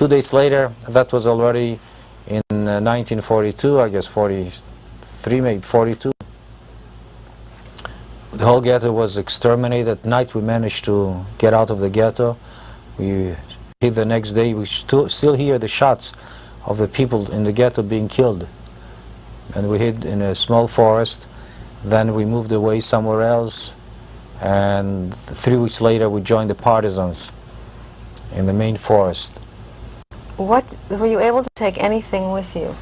2 days later, that was already in 1942, I guess 43, maybe 42. The whole ghetto was exterminated. At night we managed to get out of the ghetto. We hid the next day. We still hear the shots of the people in the ghetto being killed. And we hid in a small forest. Then we moved away somewhere else. And 3 weeks later we joined the partisans in the main forest. What, were you able to take anything with you?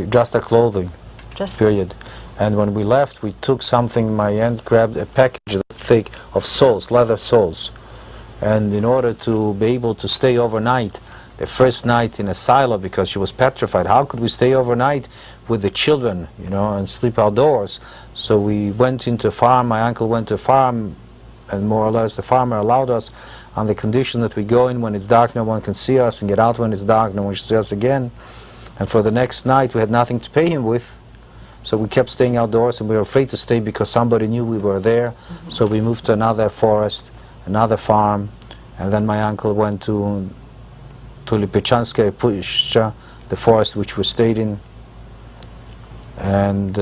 Just the clothing, period. And when we left, we took something. My aunt grabbed a package thick of soles, leather soles. And in order to be able to stay overnight, the first night in a silo, because she was petrified, how could we stay overnight with the children, you know, and sleep outdoors? So we went into a farm. My uncle went to a farm, and more or less the farmer allowed us on the condition that we go in when it's dark, no one can see us, and get out when it's dark, no one can see us again. And for the next night, we had nothing to pay him with. So we kept staying outdoors, and we were afraid to stay because somebody knew we were there. So we moved to another forest, another farm, and then my uncle went to Lipichanskoye puuch-cha, the forest which we stayed in, and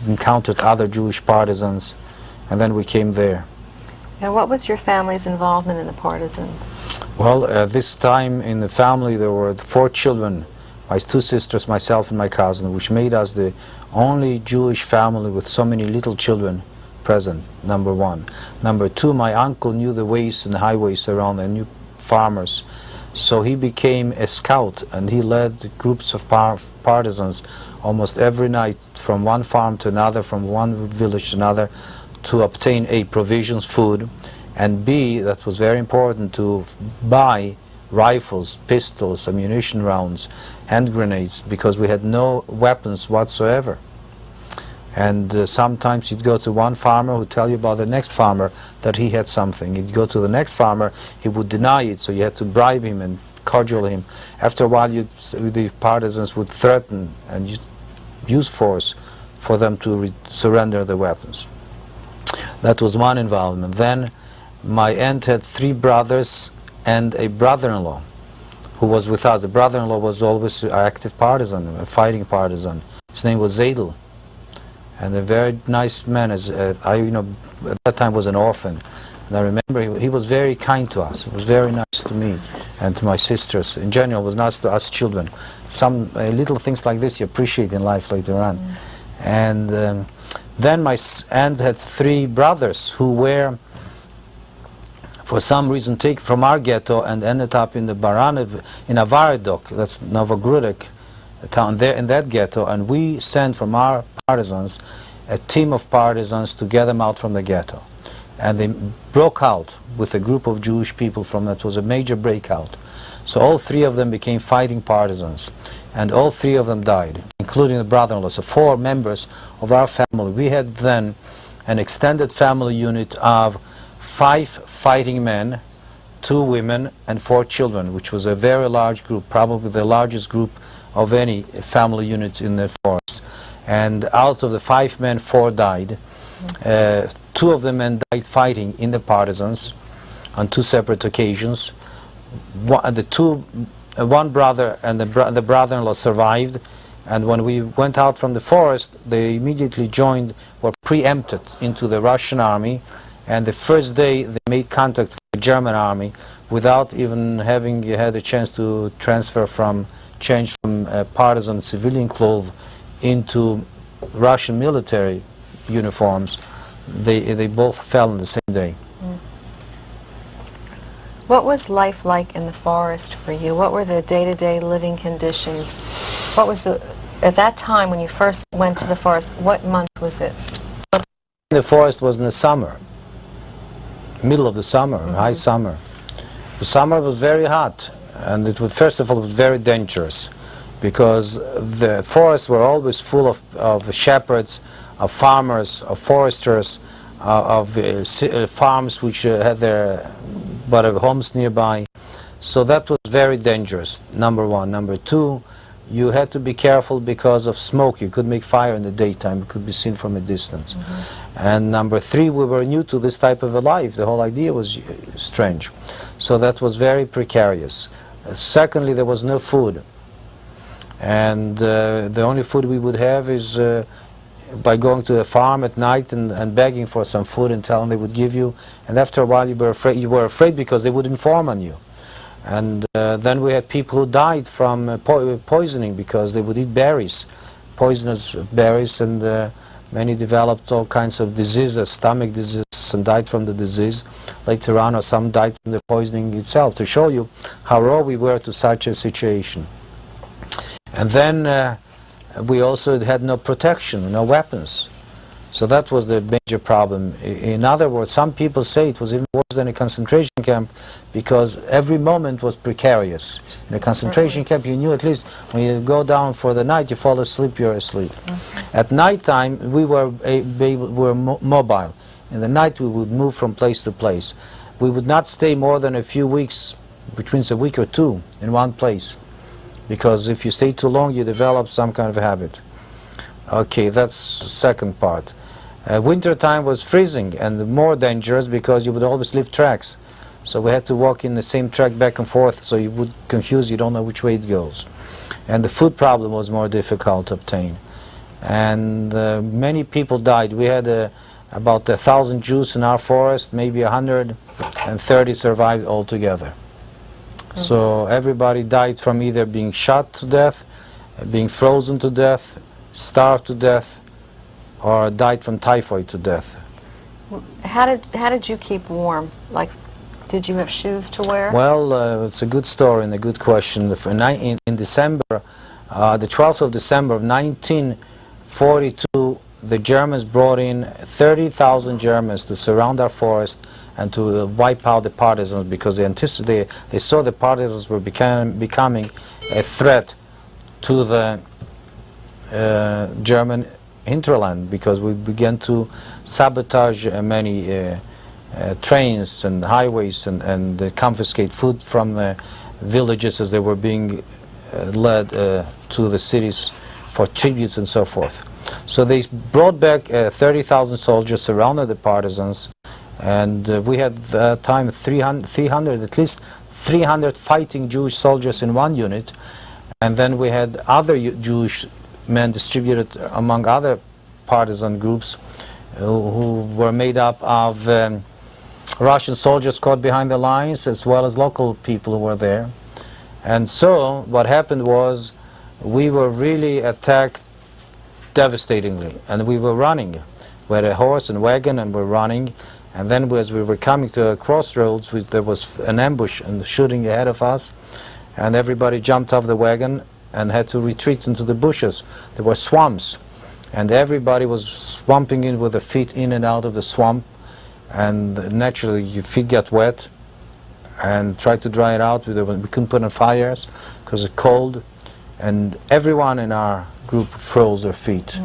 encountered other Jewish partisans, and then we came there. And what was your family's involvement in the partisans? Well, this time in the family there were 4 children, my 2 sisters, myself, and my cousin, which made us the only Jewish family with so many little children present, number 1. Number 2, my uncle knew the ways and highways around and knew farmers. So he became a scout, and he led groups of partisans almost every night from one farm to another, from one village to another, to obtain A, provisions, food, and B, that was very important, to buy rifles, pistols, ammunition rounds, hand grenades, because we had no weapons whatsoever. And sometimes you'd go to one farmer who would tell you about the next farmer that he had something. You'd go to the next farmer, he would deny it, so you had to bribe him and cudgel him. After a while, the partisans would threaten and use force for them to surrender the weapons. That was one involvement. Then my aunt had 3 brothers and a brother-in-law who was with us. The brother-in-law was always an active partisan, a fighting partisan. His name was Zadel, and a very nice man. I, at that time was an orphan, and I remember he was very kind to us. He was very nice to me and to my sisters. In general, was nice to us children. Some little things like this you appreciate in life later on. And then my aunt had 3 brothers who were, for some reason, taken from our ghetto and ended up in the Baranev, in Avaridok, that's Novogrudek town, there in that ghetto, and we sent from our partisans a team of partisans to get them out from the ghetto. And they broke out with a group of Jewish people from that. Was a major breakout. So all 3 of them became fighting partisans, and all 3 of them died, including the brother-in-law. So 4 members of our family. We had then an extended family unit of 5 fighting men, 2 women, and 4 children, which was a very large group, probably the largest group of any family unit in the forest. And out of the 5 men, 4 died. 2 of the men died fighting in the partisans on 2 separate occasions. One brother and the brother-in-law survived, and when we went out from the forest, they immediately joined, were preempted into the Russian army, and the first day they made contact with the German army without even having had a chance to change from partisan civilian clothes into Russian military uniforms. They both fell on the same day. What was life like in the forest for you? What were the day-to-day living conditions? What was at that time when you first went to the forest, what month was it? The forest was in the summer, middle of the summer, high summer. The summer was very hot, and first of all, it was very dangerous, because the forests were always full of shepherds, of farmers, of foresters, of farms which had their homes nearby. So that was very dangerous, number 1. Number 2, you had to be careful because of smoke. You could make fire in the daytime. It could be seen from a distance. And number 3, we were new to this type of a life. The whole idea was strange. So that was very precarious. Secondly, there was no food. And the only food we would have is by going to the farm at night and begging for some food and telling they would give you. And after a while you were afraid because they would inform on you. And then we had people who died from poisoning because they would eat berries, poisonous berries, and many developed all kinds of diseases, stomach diseases, and died from the disease later on, or some died from the poisoning itself, to show you how raw we were to such a situation. And then we also had no protection, no weapons. So that was the major problem. In other words, some people say it was even worse than a concentration camp because every moment was precarious. In a concentration camp, you knew at least when you go down for the night, you fall asleep, you're asleep. At night time, we were mobile. In the night, we would move from place to place. We would not stay more than a few weeks, between a week or two, in one place. Because if you stay too long, you develop some kind of habit. Okay, that's the second part. Winter time was freezing and more dangerous because you would always leave tracks. So we had to walk in the same track back and forth, so you would confuse, you don't know which way it goes. And the food problem was more difficult to obtain. And many people died. We had about 1,000 Jews in our forest, maybe 130 survived altogether. So everybody died from either being shot to death, being frozen to death, starved to death, or died from typhoid to death. How did you keep warm? Like, did you have shoes to wear? Well, it's a good story and a good question. In December, the 12th of December of 1942, the Germans brought in 30,000 Germans to surround our forest and to wipe out the partisans because they saw the partisans were becoming a threat to the German hinterland, because we began to sabotage many trains and highways and confiscate food from the villages as they were being led to the cities for tributes and so forth. So they brought back 30,000 soldiers, surrounded the partisans, and we had at that time at least 300 fighting Jewish soldiers in one unit, and then we had other Jewish men distributed among other partisan groups who were made up of Russian soldiers caught behind the lines as well as local people who were there. And so what happened was we were really attacked devastatingly, and we were running. We had a horse and wagon and we're running, and then as we were coming to a crossroads, there was an ambush and shooting ahead of us, and everybody jumped off the wagon and had to retreat into the bushes. There were swamps, and everybody was swamping in with their feet in and out of the swamp, and naturally your feet got wet, and tried to dry it out. We couldn't put on fires because it's cold, and everyone in our group froze their feet,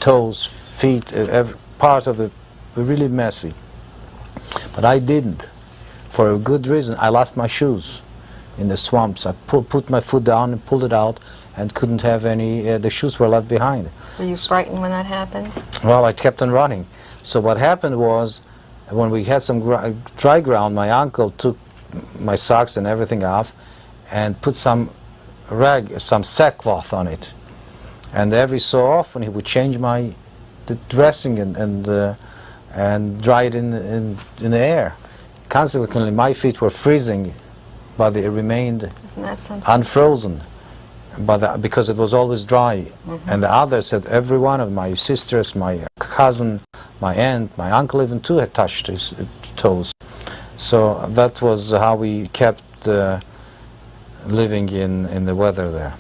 toes, feet, every part of it were really messy. But I didn't, for a good reason. I lost my shoes in the swamps. I put my foot down and pulled it out and couldn't have any, the shoes were left behind. Were you frightened when that happened? Well, I kept on running. So what happened was, when we had some dry ground, my uncle took my socks and everything off and put some sackcloth on it. And every so often he would change the dressing and dry it in the air. Consequently, my feet were freezing, but they remained unfrozen, because it was always dry. And the others had, every one of my sisters, my cousin, my aunt, my uncle even too had touched his toes. So that was how we kept living in the weather there.